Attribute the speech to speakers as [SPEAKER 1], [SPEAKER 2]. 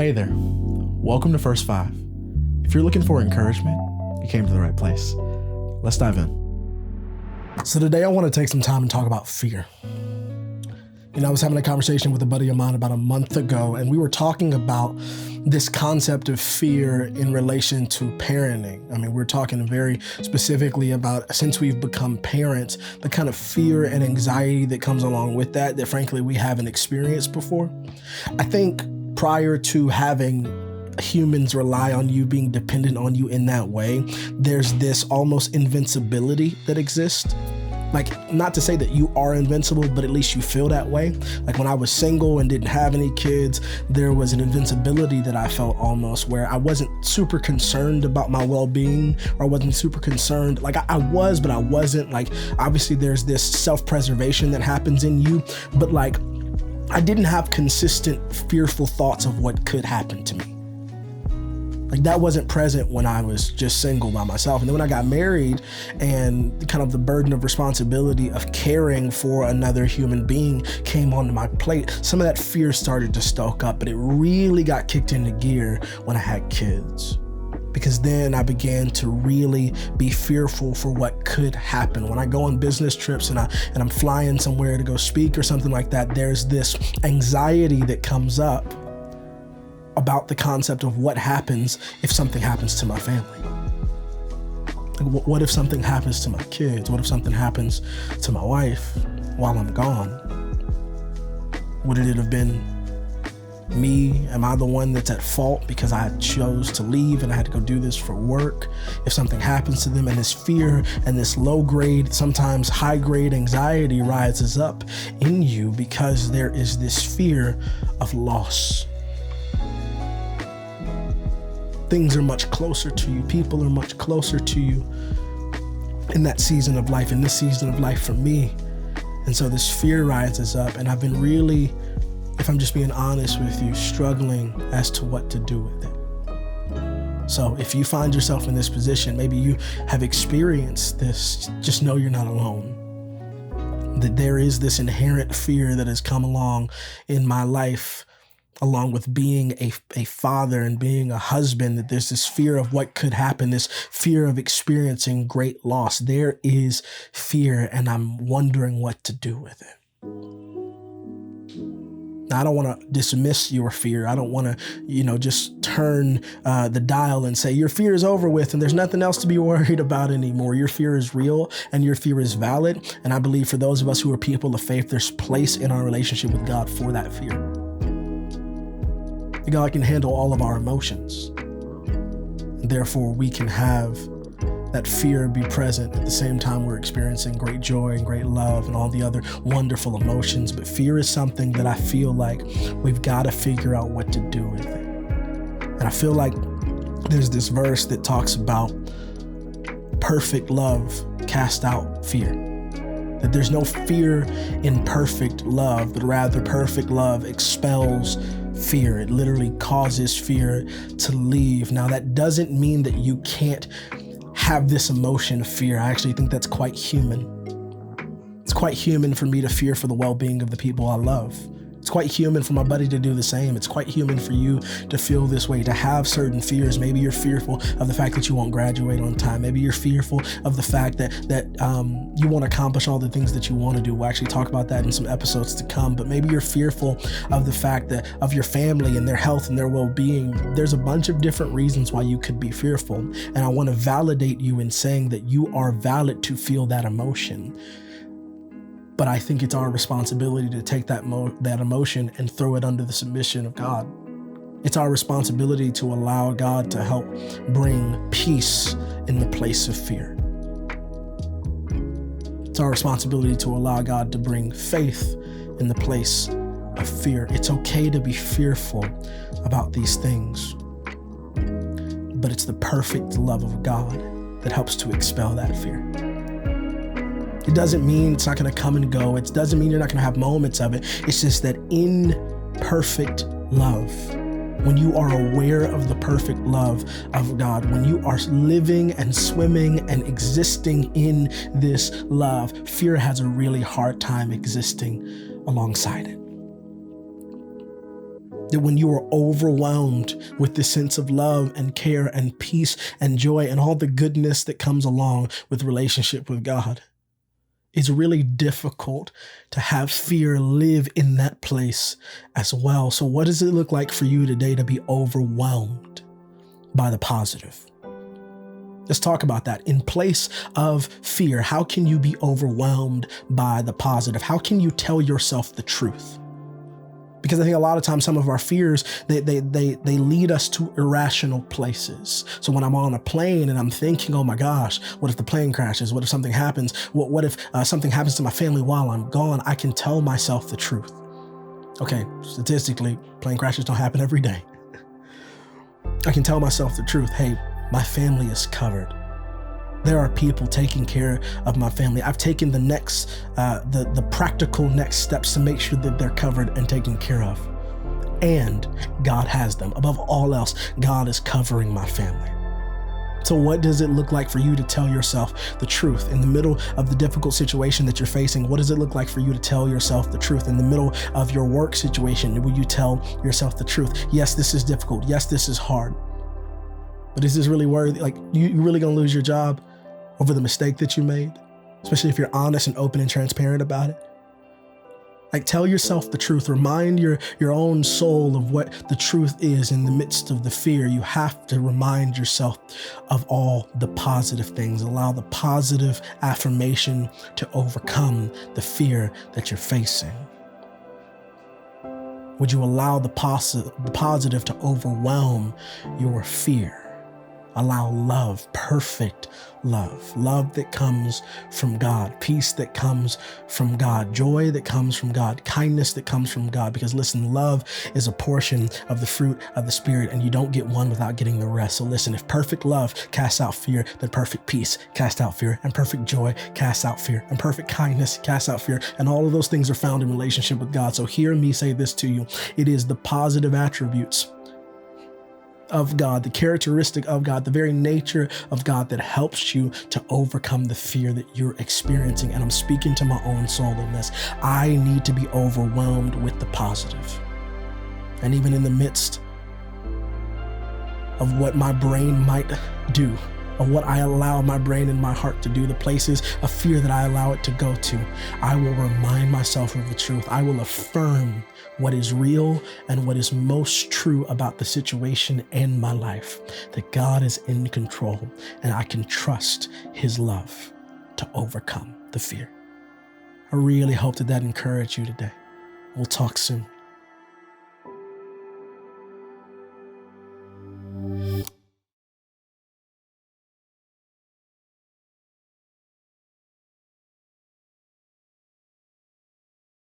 [SPEAKER 1] Hey there, welcome to First Five. If you're looking for encouragement, you came to the right place. Let's dive in.
[SPEAKER 2] So today I want to take some time and talk about fear. I was having a conversation with a buddy of mine about a month ago, and we were talking about this concept of fear in relation to parenting. We're talking very specifically about, since we've become parents, the kind of fear and anxiety that comes along with that frankly we haven't experienced before. I think prior to having humans rely on you, being dependent on you in that way, there's this almost invincibility that exists. Not to say that you are invincible, but at least you feel that way. When I was single and didn't have any kids, there was an invincibility that I felt almost, where I wasn't super concerned about my well-being, or I wasn't super concerned. I was, but I wasn't. Obviously there's this self-preservation that happens in you, but I didn't have consistent fearful thoughts of what could happen to me. That wasn't present when I was just single by myself. And then when I got married and kind of the burden of responsibility of caring for another human being came onto my plate, some of that fear started to stoke up, but it really got kicked into gear when I had kids. Because then I began to really be fearful for what could happen. When I go on business trips and I'm flying somewhere to go speak or something like that, there's this anxiety that comes up about the concept of what happens if something happens to my family. What if something happens to my kids? What if something happens to my wife while I'm gone? Would it have been me? Am I the one that's at fault because I chose to leave and I had to go do this for work? If something happens to them, and this fear and this low grade, sometimes high grade anxiety rises up in you because there is this fear of loss. Things are much closer to you. People are much closer to you in that season of life, in this season of life for me. And so this fear rises up, and I've been really, if I'm just being honest with you, struggling as to what to do with it. So if you find yourself in this position, maybe you have experienced this, just know you're not alone. That there is this inherent fear that has come along in my life, along with being a father and being a husband, that there's this fear of what could happen, this fear of experiencing great loss. There is fear, and I'm wondering what to do with it. Now, I don't want to dismiss your fear. I don't want to, just turn the dial and say your fear is over with and there's nothing else to be worried about anymore. Your fear is real and your fear is valid. And I believe for those of us who are people of faith, there's place in our relationship with God for that fear. God can handle all of our emotions. Therefore, we can have that fear be present at the same time we're experiencing great joy and great love and all the other wonderful emotions. But fear is something that I feel like we've got to figure out what to do with it. And I feel like there's this verse that talks about perfect love cast out fear. That there's no fear in perfect love, but rather perfect love expels fear. It literally causes fear to leave. Now, that doesn't mean that you can't have this emotion of fear. I actually think that's quite human. It's quite human for me to fear for the well-being of the people I love. It's quite human for my buddy to do the same. It's quite human for you to feel this way, to have certain fears. Maybe you're fearful of the fact that you won't graduate on time. Maybe you're fearful of the fact that you won't accomplish all the things that you want to do. We'll actually talk about that in some episodes to come. But maybe you're fearful of the fact that of your family and their health and their well-being. There's a bunch of different reasons why you could be fearful. And I want to validate you in saying that you are valid to feel that emotion. But I think it's our responsibility to take that emotion and throw it under the submission of God. It's our responsibility to allow God to help bring peace in the place of fear. It's our responsibility to allow God to bring faith in the place of fear. It's okay to be fearful about these things, but it's the perfect love of God that helps to expel that fear. It doesn't mean it's not going to come and go. It doesn't mean you're not going to have moments of it. It's just that in perfect love, when you are aware of the perfect love of God, when you are living and swimming and existing in this love, fear has a really hard time existing alongside it. That when you are overwhelmed with the sense of love and care and peace and joy and all the goodness that comes along with relationship with God, it's really difficult to have fear live in that place as well. So what does it look like for you today to be overwhelmed by the positive? Let's talk about that. In place of fear, how can you be overwhelmed by the positive? How can you tell yourself the truth? Because I think a lot of times some of our fears, they lead us to irrational places. So when I'm on a plane and I'm thinking, oh my gosh, what if the plane crashes? What if something happens? What if something happens to my family while I'm gone? I can tell myself the truth. Okay, statistically, plane crashes don't happen every day. I can tell myself the truth. Hey, my family is covered. There are people taking care of my family. I've taken the practical next steps to make sure that they're covered and taken care of. And God has them. Above all else, God is covering my family. So what does it look like for you to tell yourself the truth? In the middle of the difficult situation that you're facing, what does it look like for you to tell yourself the truth? In the middle of your work situation, will you tell yourself the truth? Yes, this is difficult. Yes, this is hard. But is this really worthy? Like, you really gonna lose your job over the mistake that you made? Especially if you're honest and open and transparent about it. Like, tell yourself the truth. Remind your own soul of what the truth is in the midst of the fear. You have to remind yourself of all the positive things. Allow the positive affirmation to overcome the fear that you're facing. Would you allow the positive to overwhelm your fear? Allow love, perfect love that comes from God, peace that comes from God, joy that comes from God, kindness that comes from God. Because listen, love is a portion of the fruit of the Spirit, and you don't get one without getting the rest. So listen, if perfect love casts out fear, then perfect peace casts out fear, and perfect joy casts out fear, and perfect kindness casts out fear. And all of those things are found in relationship with God. So hear me say this to you. It is the positive attributes of God, the characteristic of God, the very nature of God that helps you to overcome the fear that you're experiencing. And I'm speaking to my own soul in this. I need to be overwhelmed with the positive. And even in the midst of what my brain might do, of what I allow my brain and my heart to do, the places of fear that I allow it to go to, I will remind myself of the truth. I will affirm what is real and what is most true about the situation and my life, that God is in control and I can trust His love to overcome the fear. I really hope that encouraged you today. We'll talk soon.